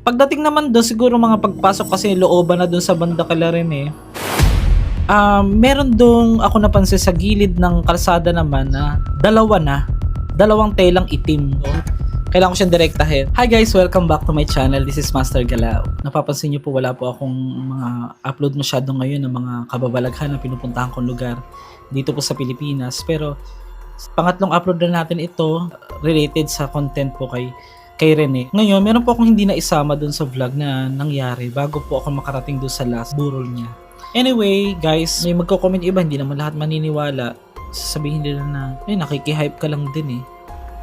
Pagdating naman doon, siguro mga pagpasok kasi looban na doon sa banda kila rin eh. Meron doon ako napansin sa gilid ng kalsada naman na dalawang telang itim. Kailangan ko siyang direktahin. Hi guys, welcome back to my channel. This is Master Galao. Napapansin niyo po wala po akong mga upload masyado ngayon ng mga kababalaghan na pinupuntahan kong lugar dito po sa Pilipinas. Pero pangatlong upload na natin ito related sa content po kay Rene. Ngayon, meron po akong hindi na isama dun sa vlog na nangyari bago po ako makarating dun sa last burol niya. Anyway, guys, may magko-comment iba, hindi naman lahat maniniwala. Sasabihin nila na, nakikihype ka lang din eh.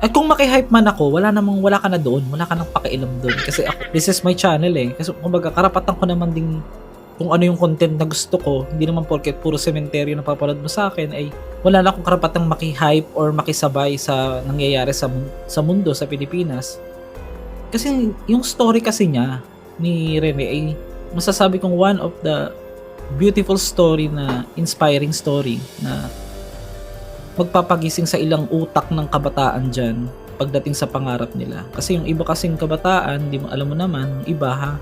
At kung makihype man ako, wala ka na doon, wala ka nang pakialam doon. Kasi ako, this is my channel eh. Kasi kumbaga, karapatan ko naman ding kung ano yung content na gusto ko. Hindi naman porket puro sementeryo na papalad mo sa akin, ay wala na akong karapatang makihype or makisabay sa nangyayari sa mundo, sa Pilipinas. Kasi yung story kasi niya ni Rene ay masasabi kong one of the beautiful story na inspiring story na magpapagising sa ilang utak ng kabataan dyan pagdating sa pangarap nila. Kasi yung iba kasing kabataan, alam mo naman, iba ha,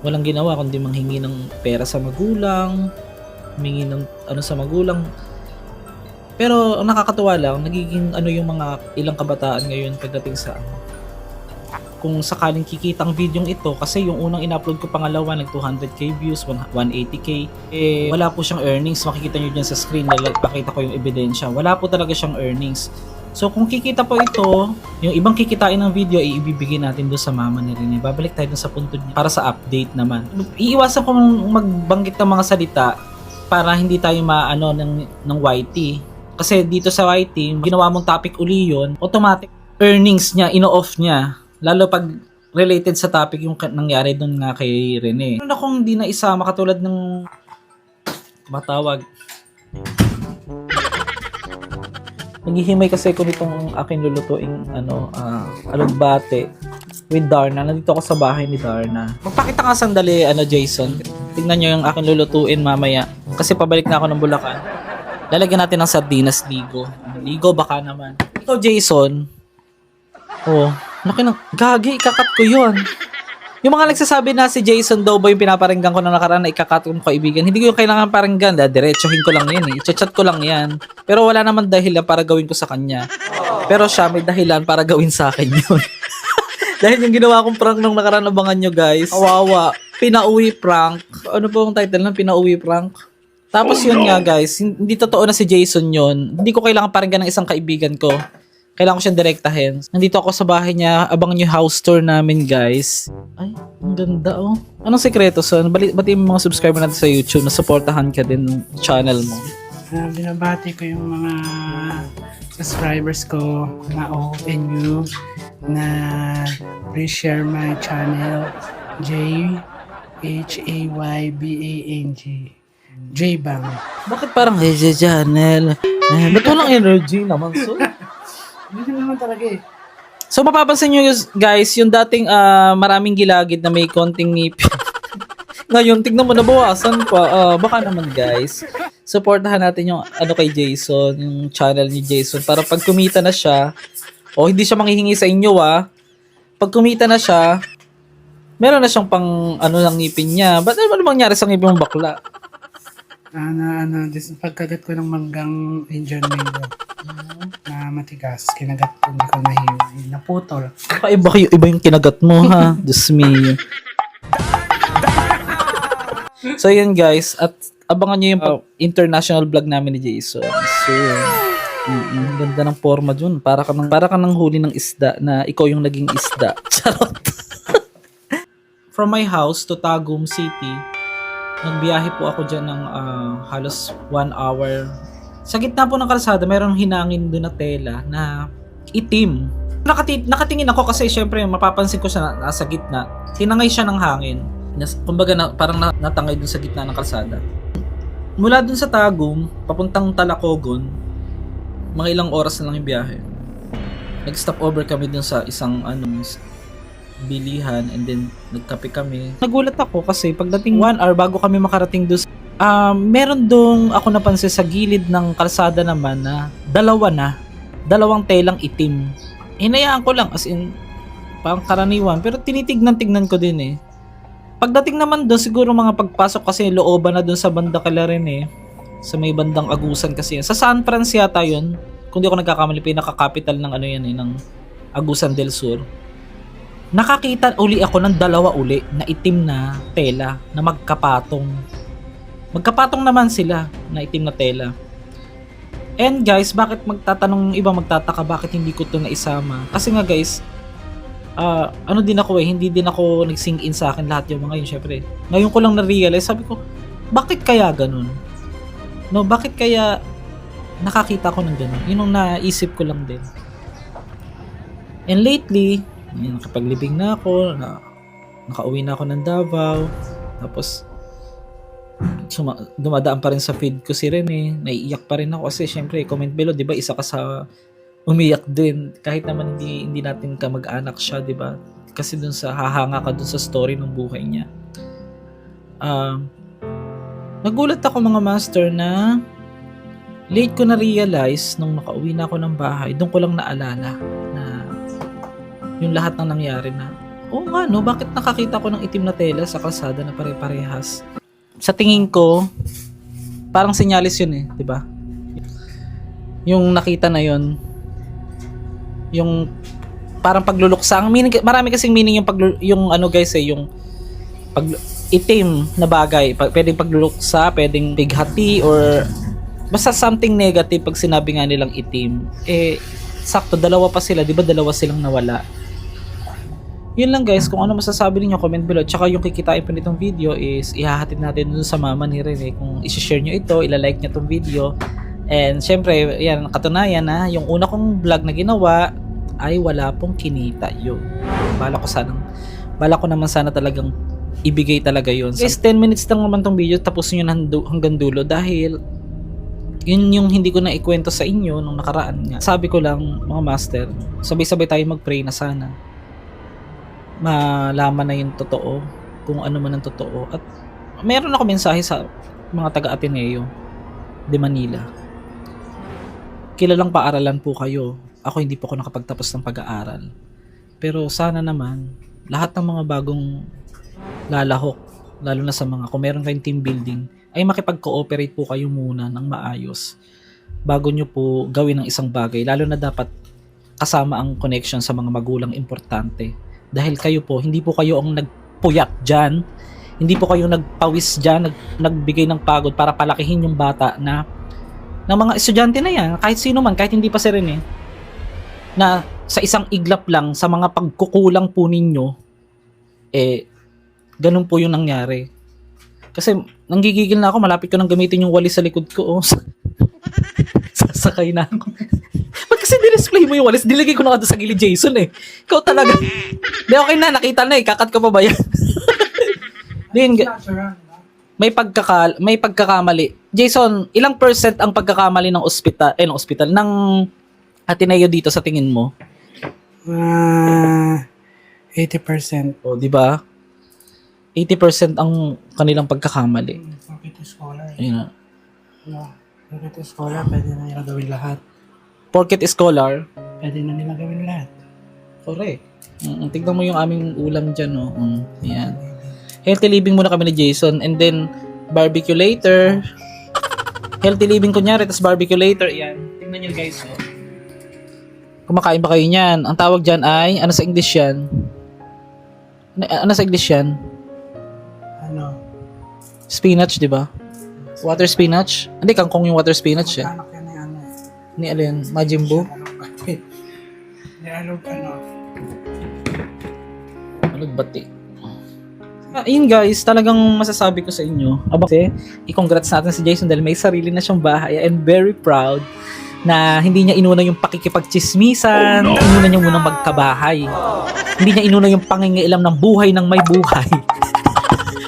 walang ginawa kundi manghingi ng pera sa magulang, humingi ng ano sa magulang. Pero ang nakakatuwa lang, nagiging ano yung mga ilang kabataan ngayon pagdating sa kung sakaling kikita ang video ito, kasi yung unang in-upload ko pangalawa nag 200k views, 180k, wala po siyang earnings. Makikita nyo dyan sa screen, pakita ko yung ebidensya, wala po talaga siyang earnings. So kung kikita po ito, yung ibang kikitain ng video ay ibibigay natin doon sa mama ni Rene. Babalik tayo dun sa punto niya para sa update naman. Iiwasan ko magbanggit ng mga salita para hindi tayo maano ng YT. Kasi dito sa YT, ginawa mong topic uli yun, automatic earnings niya, ino-off niya. Lalo pag related sa topic yung nangyari doon nga kay Rene. Ano na kung hindi na isama katulad ng matawag. Naghihimay kasi ko nitong aking lulutuing alugbate with Darna. Nandito ako sa bahay ni Darna. Magpakita ka sandali, Jason. Tingnan nyo yung aking lulutuin mamaya. Kasi pabalik na ako ng Bulacan. Lalagyan natin ng sardinas, ligo. Ligo baka naman. Ikaw, Jason. Oh, laki ng gagi, ikakat ko yun. Yung mga nagsasabi na si Jason daw ba yung pinaparinggan ko na nakaraan na ikakat kong kaibigan, hindi ko yung kailangan paringgan, diretsuhin ko lang yan eh, i-chat ko lang yan. Pero wala naman dahilan para gawin ko sa kanya. Pero siya may dahilan para gawin sa akin yun. Dahil yung ginawa kong prank nung nakaraan, abangan nyo guys. Kawawa, pinauwi prank. Ano po ang title ng pinauwi prank? Tapos yun nga guys, hindi totoo na si Jason yun. Hindi ko kailangan paringgan ng isang kaibigan ko. Kailangan ko siyang direktahin. Nandito ako sa bahay niya. Abangan yung house tour namin, guys. Ay, ang ganda, oh. Anong sekreto, son? Batiin mo mga subscriber natin sa YouTube na supportahan ka din ng channel mo. Binabati ko yung mga subscribers ko na ONU na please share my channel JHAYBANG J-Bang. Bakit parang channel? Ba't walang energy naman, son? Hindi naman talaga eh. So mapapansin nyo guys, yung dating maraming gilagid na may konting ngipin. Ngayon, tignan mo, nabawasan pa. Baka naman guys, supportahan natin yung kay Jason, yung channel ni Jason. Para pag kumita na siya, hindi siya manghihingi sa inyo pag kumita na siya, meron na siyang pang ng ngipin niya. Ba't ano mangyari sa ngipin mong bakla? Pagkagat ko ng manggang Indian mango na matigas, kinagat ko, hindi ko nahiwi, naputol. Iba yung kinagat mo ha. Diyos me. So yun guys, at abangan nyo yung international vlog namin ni Jason. So ganda ng forma dun. Para ka ng huli ng isda na ikaw yung naging isda. Charot. From my house to Tagum City, nagbiyahe po ako dyan ng halos 1 hour. Sa gitna po ng kalsada, mayroong hinangin doon na tela na itim. Nakatingin ako kasi syempre mapapansin ko siya na nasa gitna. Tinangay siya ng hangin. Kumbaga parang natangay doon sa gitna ng kalsada. Mula doon sa Tagum, papuntang Talacogon, mga ilang oras na lang yung biyahe. Nag-stop over kami doon sa isang bilihan and then nagkape kami. Nagulat ako kasi pagdating 1 hour bago kami makarating doon, meron dong ako napansin sa gilid ng kalsada naman na dalawang telang itim. Hinayaan ko lang as in Parang karaniwan. Pero tinitignan-tignan ko din eh. Pagdating naman doon, siguro mga pagpasok kasi looban na doon sa banda kala rin eh. Sa may bandang Agusan kasi yan. Sa San Franz yata yun. Kung di ako nagkakamali, pinaka-capital ng ano yan eh, ng Agusan del Sur. Nakakita uli ako ng dalawa uli na itim na tela na magkapatong. Magkapatong naman sila na itim na tela. And guys, bakit magtatanong yung iba, magtataka bakit hindi ko to naisama? Kasi nga guys, ano din ako eh, hindi din ako nag-sink in sa akin lahat yung mga yun, syempre. Ngayon ko lang na-realize, sabi ko, bakit kaya ganun? No, bakit kaya nakakita ko ng ganun? Yun ang naisip ko lang din. And lately, nakapaglibing na ako, nakauwi na ako ng Davao, tapos dumadaan pa rin sa feed ko si Rene, naiiyak pa rin ako kasi syempre comment below, 'di ba? Isa ka sa umiyak din kahit naman hindi natin ka mag-anak siya, 'di ba? Kasi dun sa hahanga ka dun sa story ng buhay niya. Nagulat ako mga master na late ko na realize nung makauwi na ako ng bahay, doon ko lang naalala na yung lahat ng nangyari na oo nga no, bakit nakakita ko ng itim na tela sa kalsada na pare-parehas? Sa tingin ko, parang senyalis yun eh, di ba? Yung nakita na yun, yung parang pagluluksa. Ang meaning, marami kasing meaning yung ano guys eh, yung itim na bagay. Pwedeng pagluluksa, pwedeng bighati, or basta something negative pag sinabi nga nilang itim. Eh, sakto, dalawa pa sila, di ba? Dalawa silang nawala. Yun lang guys, kung ano masasabi niyo comment below. Tsaka yung kikitain po nitong video is ihahatid natin dun sa mama ni Rene. Kung isi-share nyo ito, ilalike nyo tong video. And syempre, yan, katunayan na yung una kong vlog na ginawa ay wala pong kinita yun. Bala ko naman sana talagang ibigay talaga yun. Guys, 10 minutes lang naman tong video, tapos nyo hanggang dulo dahil yun yung hindi ko na ikwento sa inyo nung nakaraan nga. Sabi ko lang, mga master, sabay-sabay tayo mag-pray na sana malaman na yung totoo, kung ano man ang totoo. At meron ako mensahe sa mga taga-Ateneo de Manila. Kilalang paaralan po kayo. Ako hindi po ako nakapagtapos ng pag-aaral. Pero sana naman, lahat ng mga bagong lalahok, lalo na sa mga, kung meron kayong team building, ay makipag-cooperate po kayo muna ng maayos bago nyo po gawin ang isang bagay. Lalo na dapat kasama ang connection sa mga magulang importante. Dahil kayo po, hindi po kayo ang nagpuyat dyan, hindi po kayo nagpawis dyan, nagbigay ng pagod para palakihin yung bata na ng mga estudyante na yan, kahit sino man, kahit hindi pa si Rene, na sa isang iglap lang, sa mga pagkukulang po ninyo, eh, ganun po yung nangyari. Kasi, nanggigigil na ako, malapit ko nang gamitin yung walis sa likod ko, oh. Sasakay na ako. Ba't kasi display mo yung walis? Dilagay ko na ka sa gilid, Jason eh. Ikaw talaga. Di, okay na, nakita na eh. Kakat ka pa ba yan? Din, may pagkakamali. Jason, ilang percent ang pagkakamali ng ospital, ng Ateneo dito sa tingin mo? 80%. O, di ba? 80% ang kanilang pagkakamali. Porkit scholar. Ayun na. No, porkit scholar, pwede na nila gawin lahat. Porket scholar, Pwede na nila gawin lahat. correct. Tignan mo yung aming ulam dyan, oh. Yan. Healthy living muna kami ni Jason, and then barbecue later. Healthy living kunyari, tapos barbecue later. Yan. Tingnan nyo guys, oh. Kumakain ba kayo niyan? Ang tawag dyan ay, ano sa English yan? Ano sa English yan? Ano? Spinach, di ba? Water spinach? Hindi, kangkong yung water spinach eh. Anak yan ni ano. Ni alin? Majimbo? Ni alog ano. Alugbati. Yun guys, talagang masasabi ko sa inyo. Kasi, i-congrats natin si Jason dahil may sarili na siyang bahay. I'm very proud na hindi niya inuna yung pakikipagchismisan, inuna niya munang magkabahay. Hindi niya inuna yung pangingialam ng buhay ng may buhay.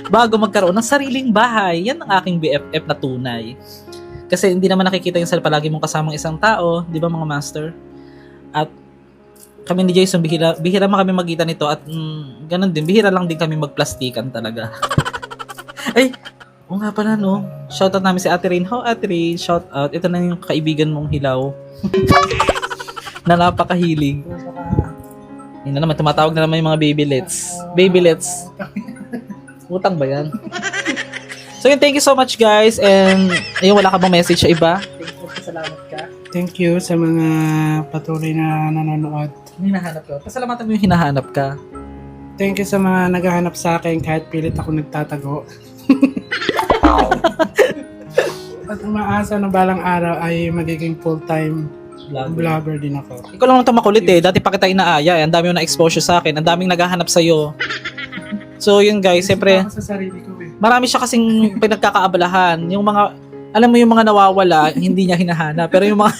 Bago magkaroon ng sariling bahay. Yan ang aking BFF na tunay. Kasi hindi naman nakikita yung sa palagi mong kasamang isang tao, di ba mga master? At kami ni Jason, bihira man kami magkita nito at ganun din, bihira lang din kami magplastikan talaga. Ay, oo nga pala no. Shoutout namin si Ate Rain. How Ate Rain? Shoutout. Ito na yung kaibigan mong hilaw. Na napakahilig. Yun na naman, tumatawag na naman yung mga babylets. Babylets. Utang ba yan? So yun, thank you so much guys. And ayun, wala ka bang message sa iba? Salamat ka. Thank you sa mga patuloy na nanonood. Hinahanap ko. Pasalamatan mo yung hinahanap ka. Thank you sa mga naghahanap sa akin kahit pilit ako nagtatago. At umaasa na balang araw ay magiging full-time vlogger din ako. Ikaw lang ito makulit eh. Dati pa kita inaaya eh. Ang dami mo na exposure sa akin. Ang daming naghahanap sa'yo. So yun guys, siyempre, Ako sa sarili ko eh. marami siya kasing pinagkakaabalahan. Yung mga, alam mo yung mga nawawala, hindi niya hinahanap. Pero yung mga,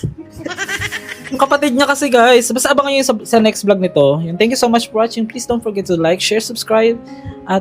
yung kapatid niya kasi guys, basta abangan nyo yung sa next vlog nito. Yun, thank you so much for watching. Please don't forget to like, share, subscribe. At